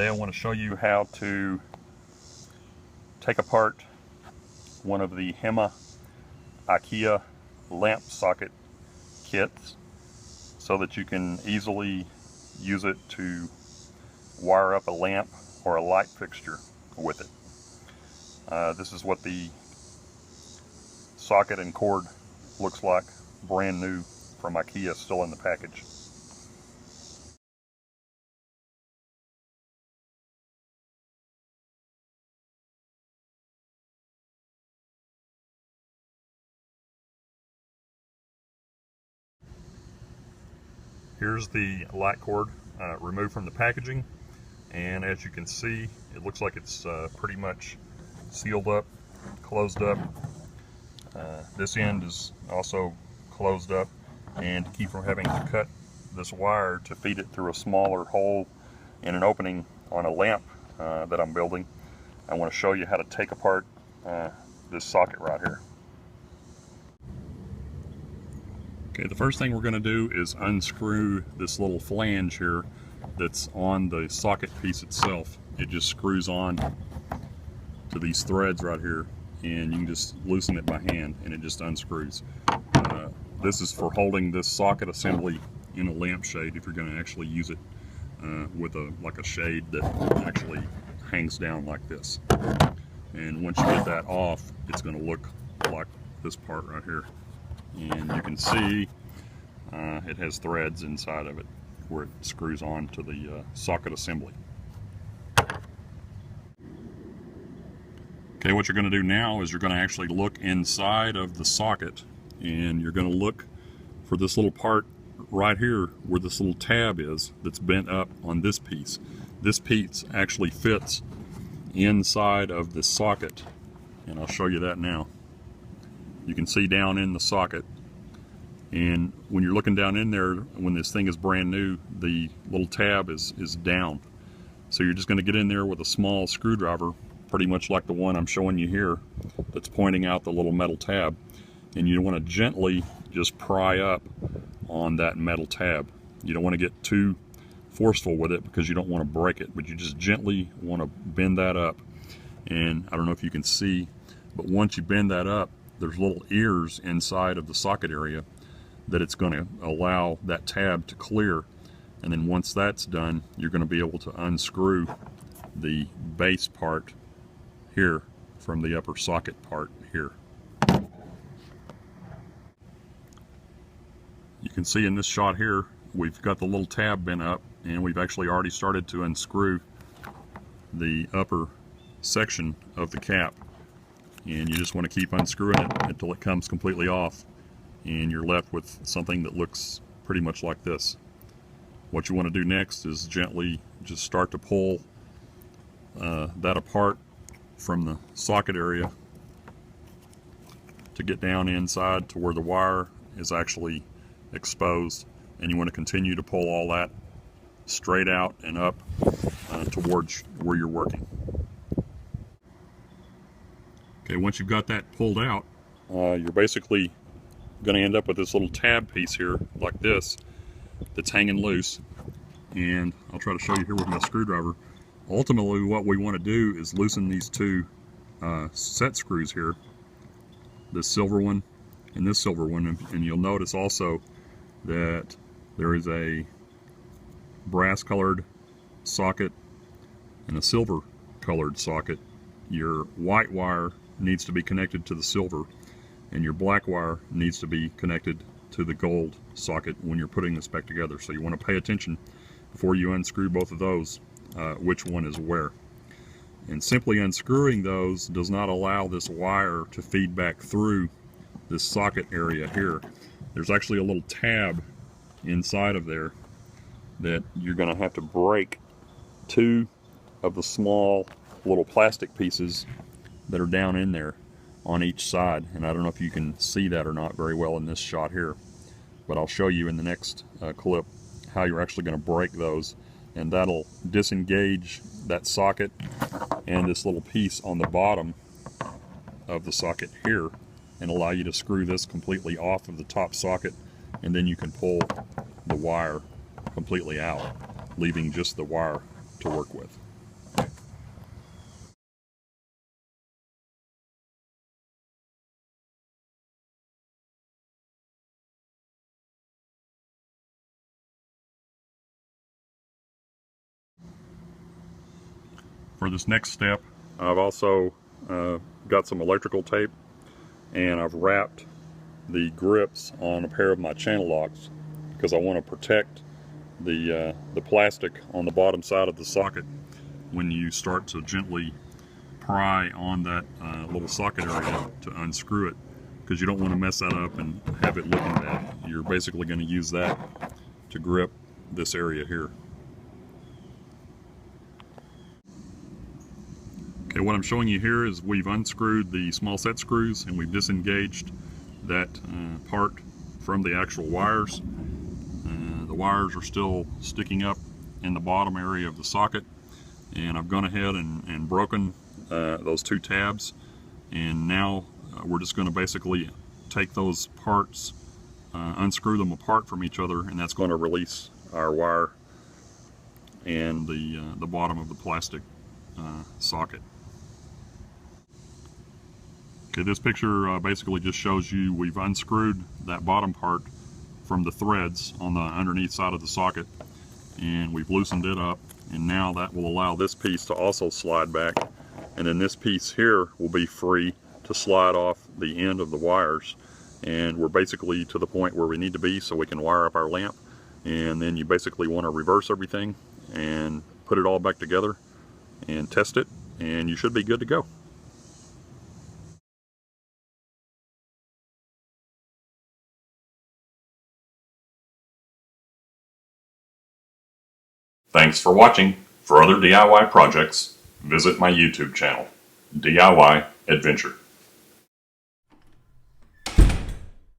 Today I want to show you how to take apart one of the Hemma IKEA lamp socket kits so that you can easily use it to wire up a lamp or a light fixture with it. This is what the socket and cord looks like, brand new from IKEA, still in the package. Here's the light cord removed from the packaging, and as you can see, it looks like it's pretty much sealed up, closed up. This end is also closed up, and to keep from having to cut this wire to feed it through a smaller hole in an opening on a lamp that I'm building, I want to show you how to take apart this socket right here. Okay, the first thing we're going to do is unscrew this little flange here that's on the socket piece itself. It just screws on to these threads right here, and you can just loosen it by hand and it just unscrews. This is for holding this socket assembly in a lampshade if you're going to actually use it with like a shade that actually hangs down like this. And once you get that off, it's going to look like this part right here. And you can see it has threads inside of it where it screws on to the socket assembly. Okay, what you're going to do now is you're going to actually look inside of the socket, and you're going to look for this little part right here where this little tab is that's bent up on this piece. This piece actually fits inside of the socket, and I'll show you that now. You can see down in the socket, and when you're looking down in there, when this thing is brand new, the little tab is down. So you're just going to get in there with a small screwdriver, pretty much like the one I'm showing you here that's pointing out the little metal tab, and you want to gently just pry up on that metal tab. You don't want to get too forceful with it because you don't want to break it, but you just gently want to bend that up. And I don't know if you can see, but once you bend that up, there's little ears inside of the socket area that it's going to allow that tab to clear. And then once that's done, you're going to be able to unscrew the base part here from the upper socket part here. You can see in this shot here, we've got the little tab bent up, and we've actually already started to unscrew the upper section of the cap. And you just want to keep unscrewing it until it comes completely off, and you're left with something that looks pretty much like this. What you want to do next is gently just start to pull that apart from the socket area to get down inside to where the wire is actually exposed, and you want to continue to pull all that straight out and up towards where you're working. Okay, once you've got that pulled out, you're basically going to end up with this little tab piece here, like this, that's hanging loose. And I'll try to show you here with my screwdriver. Ultimately, what we want to do is loosen these two set screws here, this silver one and this silver one. And you'll notice also that there is a brass colored socket and a silver colored socket. Your white wire needs to be connected to the silver, and your black wire needs to be connected to the gold socket when you're putting this back together. So you want to pay attention before you unscrew both of those, which one is where. And simply unscrewing those does not allow this wire to feed back through this socket area here. There's actually a little tab inside of there that you're going to have to break two of the small little plastic pieces that are down in there on each side. And I don't know if you can see that or not very well in this shot here, but I'll show you in the next clip how you're actually going to break those, and that'll disengage that socket and this little piece on the bottom of the socket here and allow you to screw this completely off of the top socket, and then you can pull the wire completely out, leaving just the wire to work with. For this next step, I've also got some electrical tape, and I've wrapped the grips on a pair of my channel locks because I want to protect the plastic on the bottom side of the socket when you start to gently pry on that little socket area to unscrew it, because you don't want to mess that up and have it looking bad. You're basically going to use that to grip this area here. Okay, what I'm showing you here is we've unscrewed the small set screws and we've disengaged that part from the actual wires. The wires are still sticking up in the bottom area of the socket, and I've gone ahead and broken those two tabs, and now we're just going to basically take those parts, unscrew them apart from each other, and that's going to release our wire and the bottom of the plastic socket. Okay, this picture basically just shows you we've unscrewed that bottom part from the threads on the underneath side of the socket, and we've loosened it up, and now that will allow this piece to also slide back, and then this piece here will be free to slide off the end of the wires, and we're basically to the point where we need to be so we can wire up our lamp. And then you basically want to reverse everything and put it all back together and test it, and you should be good to go. Thanks for watching. For other DIY projects, visit my YouTube channel, DIY Adventure.